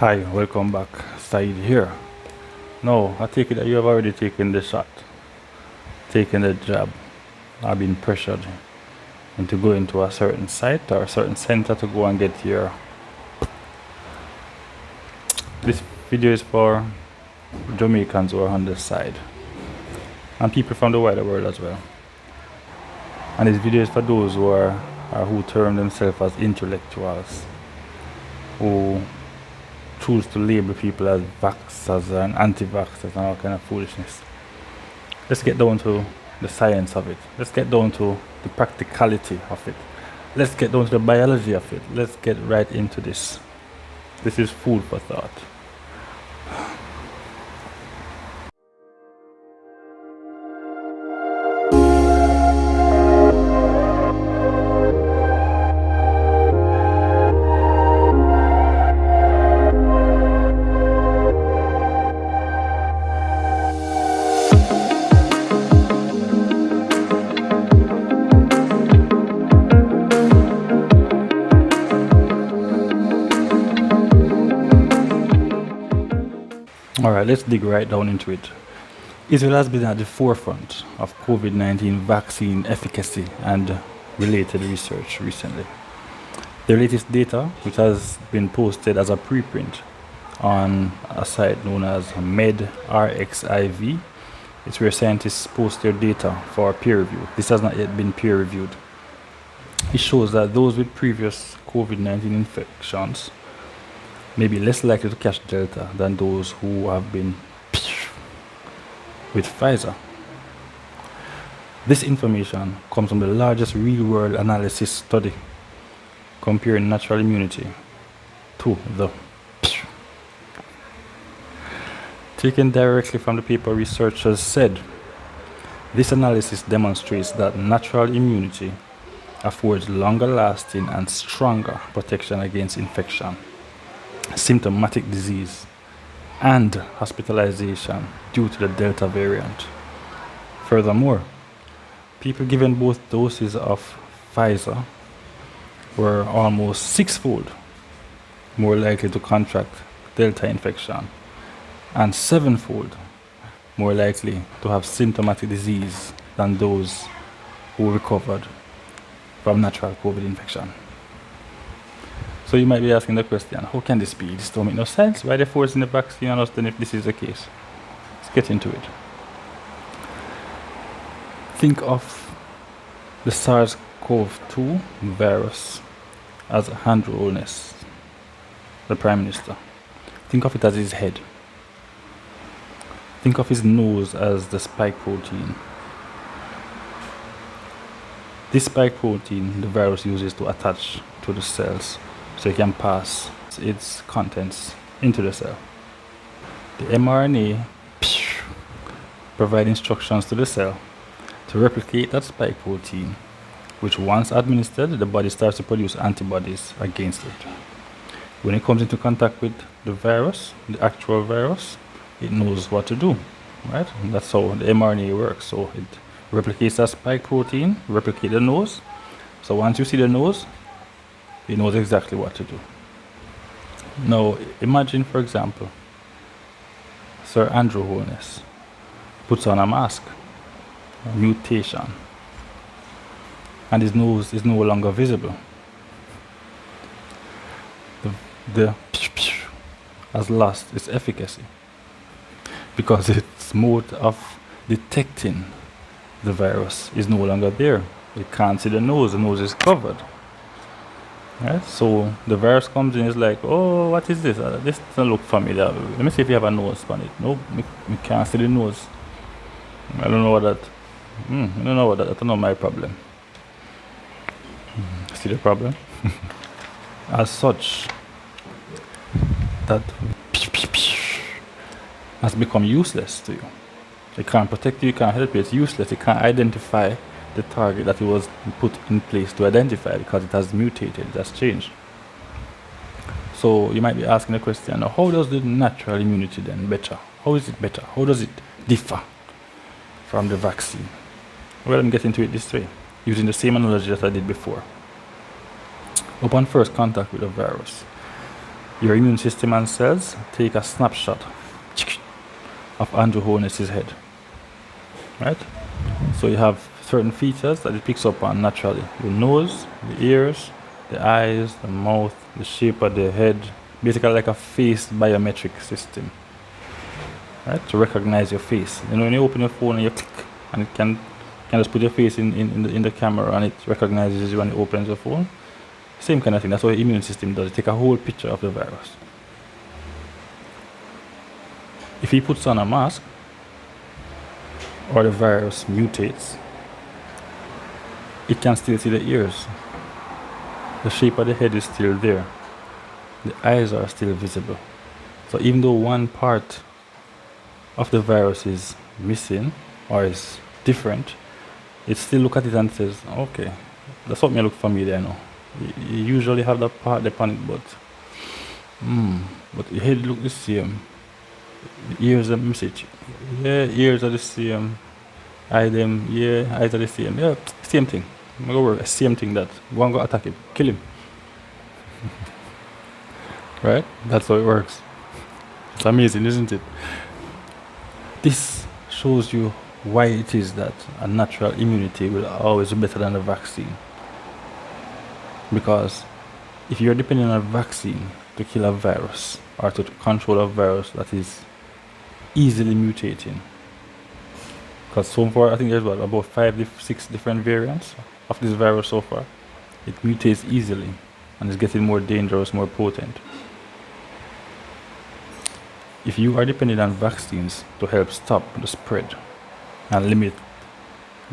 Hi, welcome back. Said here. No, I take it that you have already taken the shot, taken the jab, or been pressured into going to a certain site or a certain center to go and get your. This video is for Jamaicans who are on this side and people from the wider world as well. And this video is for those who term themselves as intellectuals, who choose to label people as vaxxers and anti-vaxxers and all kind of foolishness. Let's get down to the science of it. Let's get down to the practicality of it. Let's get down to the biology of it. Let's get right into this. This is food for thought. Alright, let's dig right down into it. Israel has been at the forefront of COVID-19 vaccine efficacy and related research recently. The latest data, which has been posted as a preprint on a site known as medRxiv, it's where scientists post their data for peer review. This has not yet been peer reviewed. It shows that those with previous COVID-19 infections may be less likely to catch Delta than those who have been with Pfizer. This information comes from the largest real-world analysis study comparing natural immunity to the taken directly from the paper. Researchers said this analysis demonstrates that natural immunity affords longer lasting and stronger protection against infection, symptomatic disease, and hospitalization due to the Delta variant. Furthermore, people given both doses of Pfizer were almost sixfold more likely to contract Delta infection and sevenfold more likely to have symptomatic disease than those who recovered from natural COVID infection. So you might be asking the question, how can this be? This don't make no sense. Why are they forcing the vaccine on us then if this is the case? Let's get into it. Think of the SARS-CoV-2 virus as Andrew Holness, the Prime Minister. Think of it as his head. Think of his nose as the spike protein. This spike protein the virus uses to attach to the cells so it can pass its contents into the cell. The mRNA provides instructions to the cell to replicate that spike protein, which once administered, the body starts to produce antibodies against it. When it comes into contact with the virus, the actual virus, it knows what to do, right? And that's how the mRNA works. So it replicates that spike protein, replicate the nose. So once you see the nose, it knows exactly what to do. Now, imagine, for example, Sir Andrew Holness puts on a mask, a mutation, and his nose is no longer visible. The has lost its efficacy because its mode of detecting the virus is no longer there. It can't see the nose is covered. Right? So the virus comes in, is like, oh, what is this? This doesn't look familiar. Let me see if you have a nose on it. Nope, we can't see the nose. I don't know what that. I don't know what that. That's not my problem. See the problem? As such, that has become useless to you. It can't protect you. It can't help you. It's useless. It can't identify the target that it was put in place to identify because it has mutated, it has changed. So you might be asking the question, how does the natural immunity then better? How is it better? How does it differ from the vaccine? Well, I'm getting to it this way, using the same analogy that I did before. Upon first contact with the virus, Your immune system and cells take a snapshot of Andrew Holness's head, right? So you have certain features that it picks up on naturally. The nose, the ears, the eyes, the mouth, the shape of the head, basically like a face biometric system, right? To recognize your face. You know, when you open your phone and you click, and it can just put your face in the camera and it recognizes you when it opens your phone. Same kind of thing. That's what the immune system does. It takes a whole picture of the virus. If he puts on a mask, or the virus mutates, it can still see the ears. The shape of the head is still there. The eyes are still visible. So even though one part of the virus is missing or is different, it still look at it and says, okay, that's what me look familiar now. You usually have that part upon it, but the head look the same. The ears are message. Yeah, ears are the same. Eyes are the same. Yeah, same thing. Same thing that. One go attack him, kill him. Right? That's how it works. It's amazing, isn't it? This shows you why it is that a natural immunity will always be better than a vaccine. Because if you're depending on a vaccine to kill a virus or to control a virus that is easily mutating, because so far I think there's about 6 different variants of this virus so far. It mutates easily and is getting more dangerous, more potent. If you are dependent on vaccines to help stop the spread and limit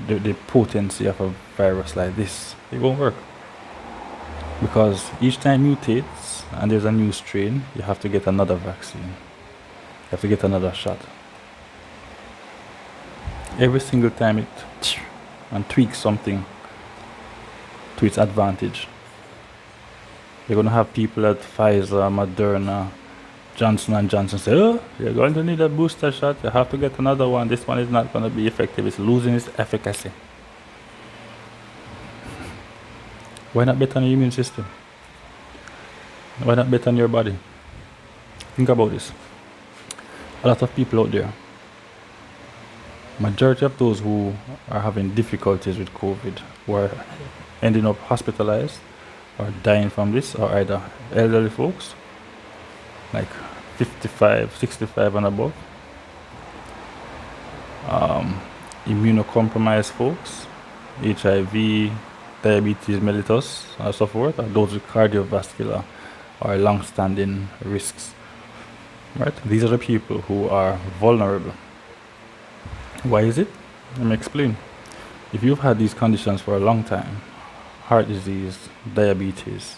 the potency of a virus like this, it won't work. Because each time mutates and there's a new strain, you have to get another vaccine. You have to get another shot. Every single time it tweaks something to its advantage. You're going to have people at Pfizer, Moderna, Johnson & Johnson say, oh, you're going to need a booster shot, you have to get another one, this one is not going to be effective, it's losing its efficacy. Why not bet on your immune system? Why not bet on your body? Think about this. A lot of people out there, majority of those who are having difficulties with COVID, who are ending up hospitalized or dying from this, are either elderly folks, like 55, 65 and above, immunocompromised folks, HIV, diabetes mellitus, and so forth, or those with cardiovascular or long-standing risks. Right? These are the people who are vulnerable. Why is it? Let me explain. If you've had these conditions for a long time, heart disease, diabetes,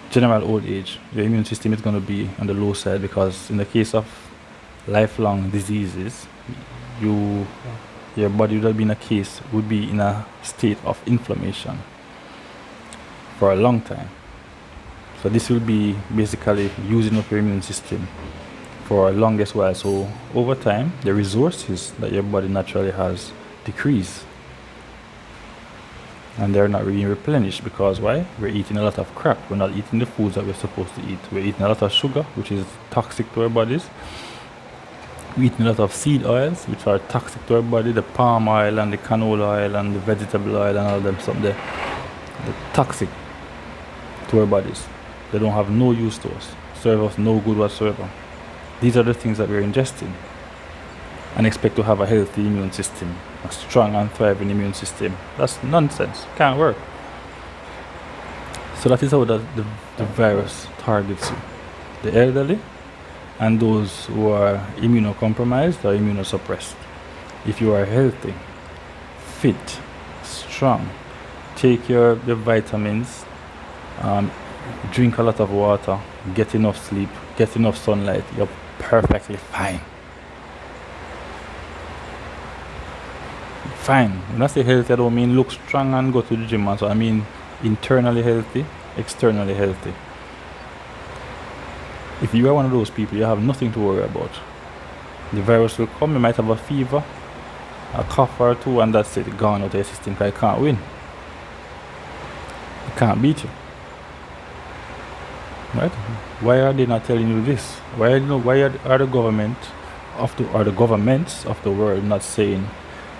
general old age, your immune system is going to be on the low side, because in the case of lifelong diseases, your body would be in a state of inflammation for a long time. So this will be basically using up your immune system for a longest while. So over time, the resources that your body naturally has decrease, and they're not being replenished. Because why? We're eating a lot of crap. We're not eating the foods that we're supposed to eat. We're eating a lot of sugar, which is toxic to our bodies. We're eating a lot of seed oils, which are toxic to our body. The palm oil and the canola oil and the vegetable oil and all them stuff, they're toxic to our bodies. They don't have no use to us, serve us no good whatsoever. These are the things that we're ingesting and expect to have a healthy immune system, a strong and thriving immune system. That's nonsense. Can't work. So that is how the virus targets you. The elderly and those who are immunocompromised or immunosuppressed. If you are healthy, fit, strong, take your vitamins, drink a lot of water, get enough sleep, get enough sunlight, you're perfectly fine. Fine. When I say healthy, I don't mean look strong and go to the gym. So I mean internally healthy, externally healthy. If you are one of those people, you have nothing to worry about. The virus will come, you might have a fever, a cough or two, and that's it, gone out of your system, because it can't win. It can't beat you. Right? Why are they not telling you this? Why are the governments of the world not saying,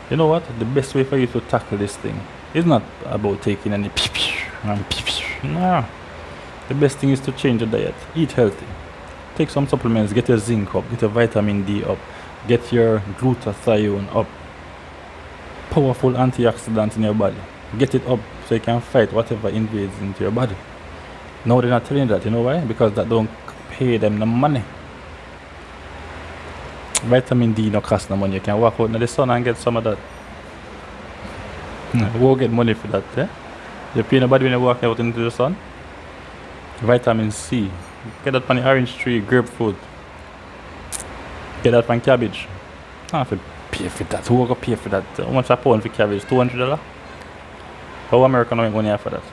you know what, the best way for you to tackle this thing is not about taking any and no. The best thing is to change your diet, eat healthy, take some supplements, get your zinc up, get your vitamin D up, get your glutathione up, powerful antioxidant in your body, get it up so you can fight whatever invades into your body. No, they're not telling you that. You know why? Because that don't pay them the money. Vitamin D no cost no money. You can walk out in the sun and get some of that. We'll get money for that. Eh? You pay nobody when you walk out into the sun. Vitamin C. Get that from the orange tree, grapefruit. Get that from cabbage. I have to pay for that. Who will go pay for that? How much a pound for cabbage? $200? How American make money for that?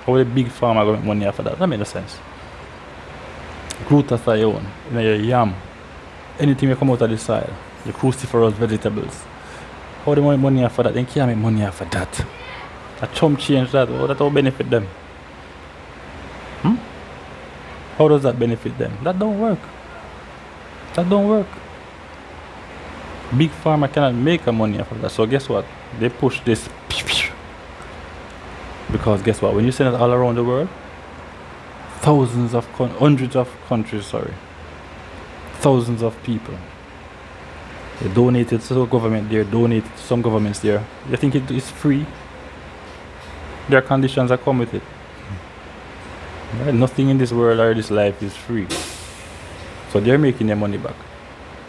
How the big farmer going to make money after that? That makes no sense. Glutathione in your yam, anything that come out of the soil, the cruciferous vegetables. How they make money after that? They can't make money after that. A chump change that. How that will benefit them? How does that benefit them? That don't work. That don't work. Big farmer cannot make a money after that. So guess what? They push this. Because guess what? When you send it all around the world, hundreds of countries, thousands of people, they donated to the government there, donated to some governments there. You think it is free? There are conditions that come with it. Right? Nothing in this world or this life is free. So they're making their money back.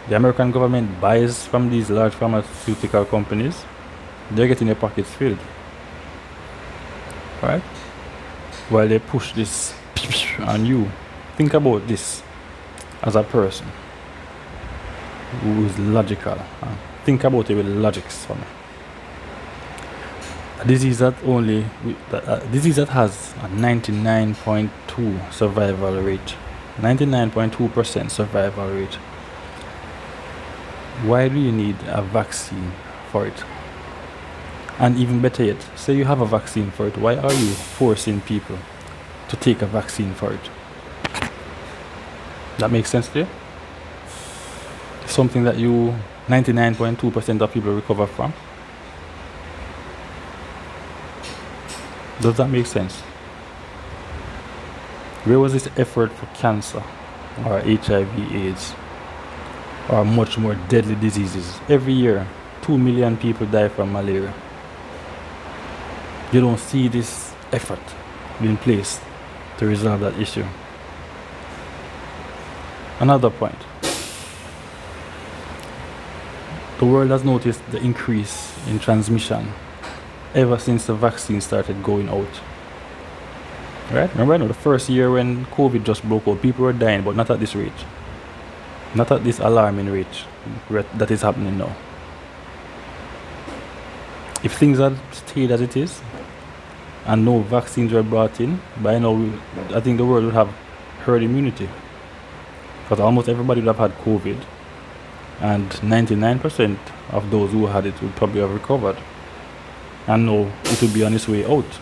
The American government buys from these large pharmaceutical companies. They're getting their pockets filled. Right? While they push this on you. Think about this as a person who is logical. Think about it with logics for me. A disease that has a 99.2 survival rate. 99.2% survival rate. Why do you need a vaccine for it? And even better yet, say you have a vaccine for it, why are you forcing people to take a vaccine for it? That makes sense to you? Something that 99.2% of people recover from. Does that make sense? Where was this effort for cancer or HIV/AIDS or much more deadly diseases? Every year, 2 million people die from malaria. You don't see this effort being placed to resolve that issue. Another point. The world has noticed the increase in transmission ever since the vaccine started going out. Right? Remember the first year when COVID just broke out, people were dying, but not at this rate. Not at this alarming rate that is happening now. If things had stayed as it is, and no vaccines were brought in, by now I think the world would have herd immunity. Because almost everybody would have had COVID, and 99% of those who had it would probably have recovered. And now it would be on its way out.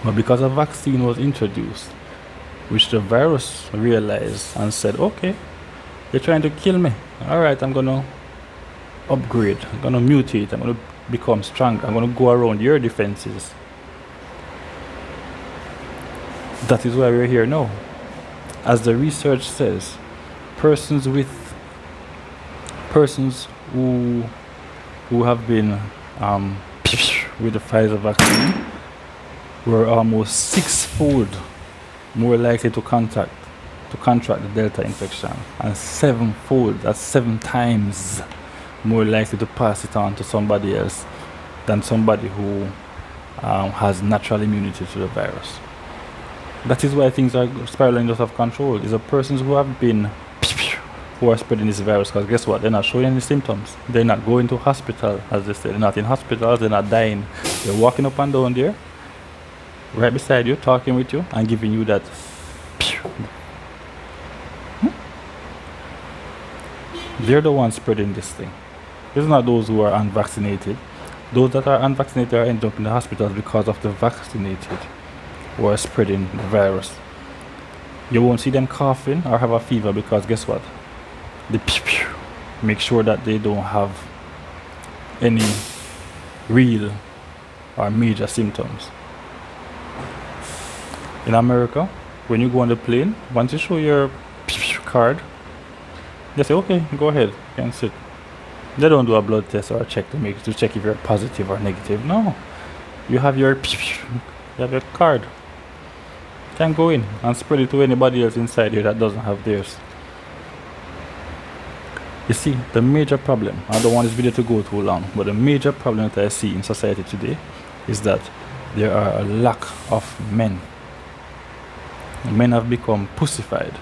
But because a vaccine was introduced, which the virus realized and said, okay, they're trying to kill me. Alright, I'm going to upgrade, I'm going to mutate, I'm going to become stronger, I'm going to go around your defenses. That is why we're here now. As the research says, persons who have been with the Pfizer vaccine were almost sixfold more likely to contract the Delta infection, and sevenfold, that's 7 times more likely to pass it on to somebody else than somebody who has natural immunity to the virus. That is why things are spiraling out of control. These are persons who are spreading this virus, because guess what? They're not showing any symptoms. They're not going to hospital, as they say. They're not in hospitals, they're not dying. They're walking up and down there, right beside you, talking with you, and giving you that. They're the ones spreading this thing. It's not those who are unvaccinated. Those that are unvaccinated are ending up in the hospitals because of the vaccinated who are spreading the virus. You won't see them coughing or have a fever because guess what? The pew pew make sure that they don't have any real or major symptoms. In America, when you go on the plane, once you show your card, they say, okay, go ahead, you can sit. They don't do a blood test or a check to check if you're positive or negative. No, you have your card. You can go in and spread it to anybody else inside here that doesn't have theirs. You see, the major problem, I don't want this video to go too long, but the major problem that I see in society today is that there are a lack of men. Men have become pussified,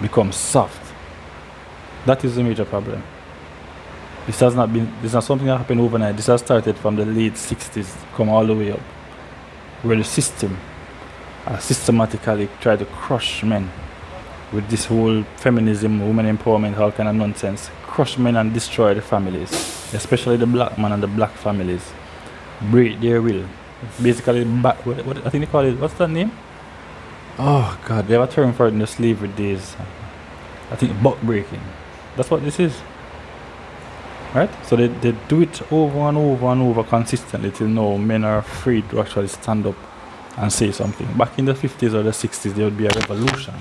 become soft. That is the major problem. This is not something that happened overnight. This has started from the late 60s, come all the way up, where the system systematically tried to crush men with this whole feminism, women empowerment, all kind of nonsense. Crush men and destroy the families, especially the black man and the black families. Break their will. Basically, what I think they call it, what's that name? Oh God, they have a term for it in the slavery days. I think buck breaking. That's what this is. Right? So they do it over and over and over consistently till now men are afraid to actually stand up and say something. Back in the 50s or the 60s, there would be a revolution.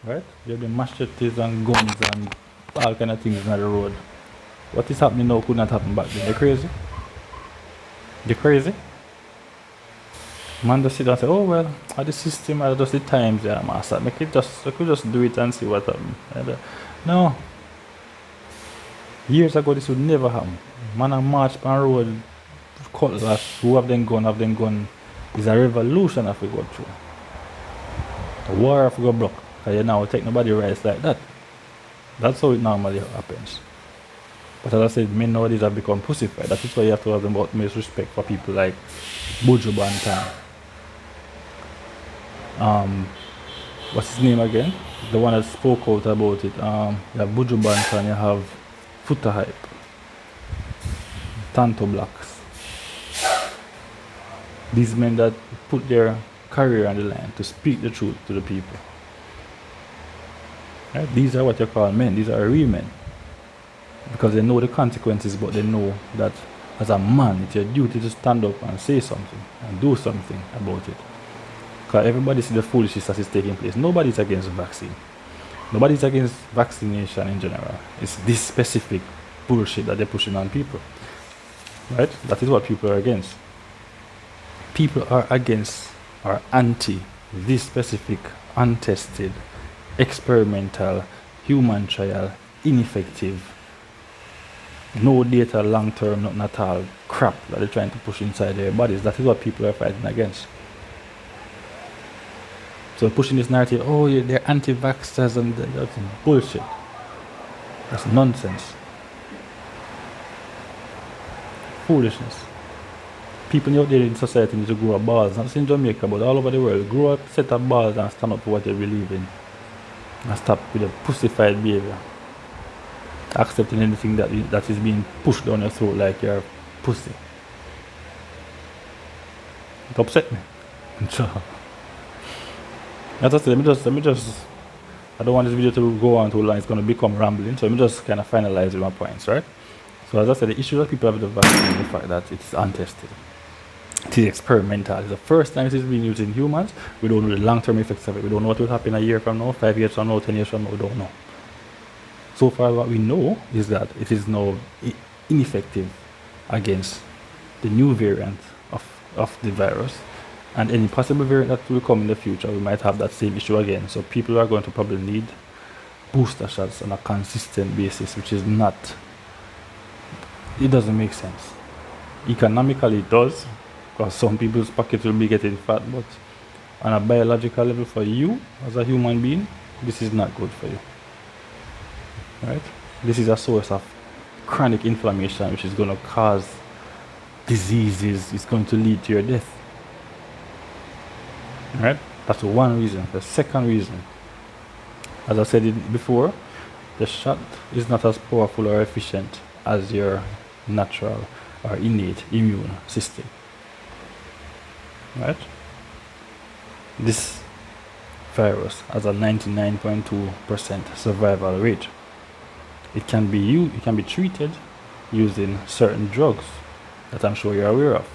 Right? There would be machetes and guns and all kind of things on the road. What is happening now could not happen back then. They're crazy. They're crazy. Man just sit down and say, oh well, at the system, at just the times, yeah, master. I could just do it and see what happens. No. Years ago, this would never happen. Man and march on the road, cutlass, who have them gun. It's a revolution if we go through. A war if we go block. Because you now take nobody rights like that. That's how it normally happens. But as I said, men nowadays have become pussified. That is why you have to have the most respect for people like Buju Banton. What's his name again? The one that spoke out about it. You have Buju Banton, you have Foota Hype, Tanto Blacks. These men that put their career on the line to speak the truth to the people. Right? These are what you call men. These are real men. Because they know the consequences, but they know that as a man, it's your duty to stand up and say something and do something about it. Because everybody sees the foolishness that is taking place. Nobody's against vaccine. Nobody's against vaccination in general. It's this specific bullshit that they're pushing on people. Right? That is what people are against. People are against or anti this specific, untested, experimental, human trial, ineffective, no data long term, nothing at all, crap that they're trying to push inside their bodies. That is what people are fighting against. So pushing this narrative, oh yeah, they're anti-vaxxers and that's bullshit. That's nonsense. Foolishness. People out there in society need to grow up balls, not just in Jamaica, but all over the world. Grow up, set up balls and stand up for what they believe in. And stop with the pussified behavior. Accepting anything that is being pushed down your throat like you're a pussy. It upset me. As I said, let me just I don't want this video to go on too long, it's going to become rambling, so let me just kind of finalize with my points, right? So as I said, the issue that people have with the vaccine is the fact that it's untested. It is experimental. It's the first time it is being used in humans. We don't know the long-term effects of it. We don't know what will happen a year from now, 5 years from now, 10 years from now, we don't know. So far what we know is that it is now ineffective against the new variant of the virus. And any possible variant that will come in the future, we might have that same issue again. So people are going to probably need booster shots on a consistent basis, which is not, it doesn't make sense. Economically it does, because some people's pockets will be getting fat, but on a biological level for you, as a human being, this is not good for you. Right? This is a source of chronic inflammation, which is going to cause diseases, it's going to lead to your death. Right? That's one reason. The second reason, as I said it before, the shot is not as powerful or efficient as your natural or innate immune system. Right? This virus has a 99.2% survival rate. It can be treated using certain drugs that I'm sure you're aware of.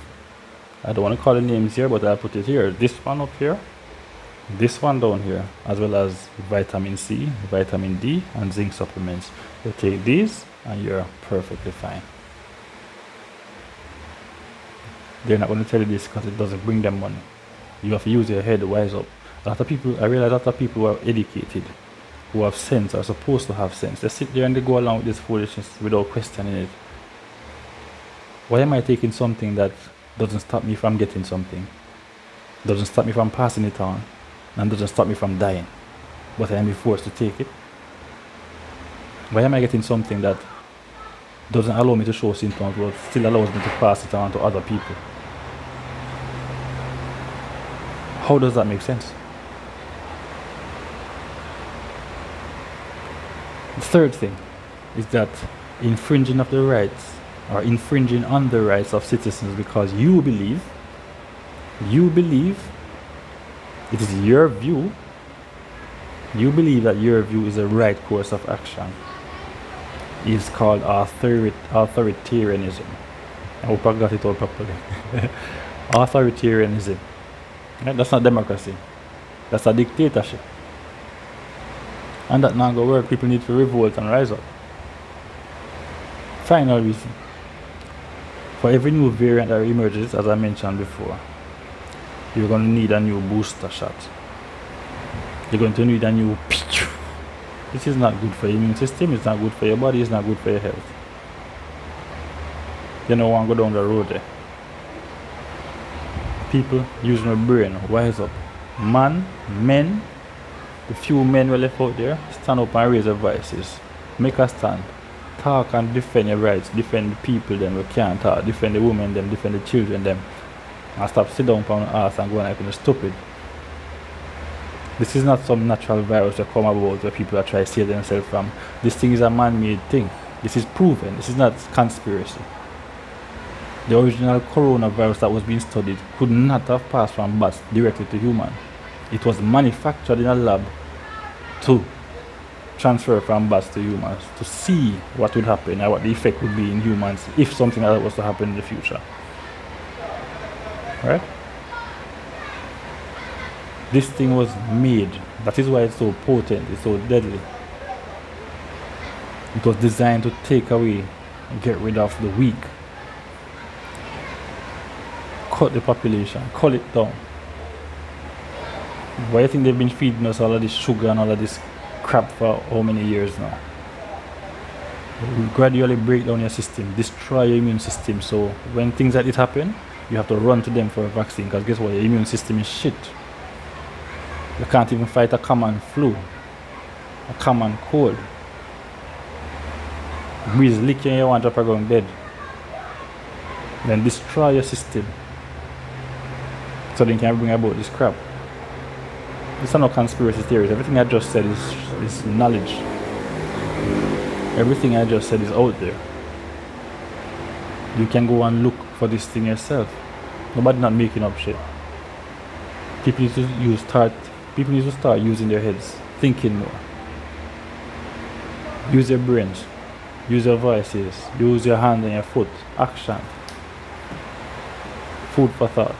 I don't want to call the names here, but I'll put it here. This one up here, this one down here, as well as vitamin C, vitamin D, and zinc supplements. You take these and you're perfectly fine. They're not going to tell you this because it doesn't bring them money. You have to use your head, wise up. A lot of people, I realize a lot of people who are educated, who have sense, are supposed to have sense. They sit there and they go along with this foolishness without questioning it. Why am I taking something that doesn't stop me from getting something? Doesn't stop me from passing it on, and doesn't stop me from dying, but I am forced to take it? Why am I getting something that doesn't allow me to show symptoms but still allows me to pass it on to other people? How does that make sense? The third thing is that infringing of the rights, or infringing on the rights of citizens because you believe it is your view, you believe that your view is the right course of action, is called authoritarianism. I hope I got it all properly. Authoritarianism. Right? That's not democracy. That's a dictatorship. And that not gonna work. People need to revolt and rise up. Final reason. For every new variant that emerges, as I mentioned before, you're going to need a new booster shot. You're going to need a new picture. This is not good for your immune system, it's not good for your body, it's not good for your health. You don't want to go down the road there. People using their brain, wise up. Men, the few men who are left out there, stand up and raise their voices. Make a stand. Talk and defend your rights, defend the people them who can't talk, defend the women them, defend the children them. And stop sit down on the ass and go like you're stupid. This is not some natural virus that come about where people are trying to save themselves from. This thing is a man-made thing. This is proven. This is not conspiracy. The original coronavirus that was being studied could not have passed from bats directly to human. It was manufactured in a lab to transfer from bats to humans to see what would happen and what the effect would be in humans if something like that was to happen in the future. Right? This thing was made. That is why it's so potent, it's so deadly. It was designed to take away and get rid of the weak. Cut the population, cull it down. Why do you think they've been feeding us all of this sugar and all of this crap for how many years now? It will gradually break down your system, destroy your immune system. So when things like this happen, you have to run to them for a vaccine, because guess what? Your immune system is shit. You can't even fight a common flu, a common cold. Breeze licking you want to go dead. Then destroy your system so they can bring about this crap. These are no conspiracy theories. Everything I just said is knowledge. Everything I just said is out there. You can go and look for this thing yourself. Nobody's not making up shit. People need to start using their heads, thinking more. Use your brains, use your voices, use your hand and your foot. Action. Food for thought.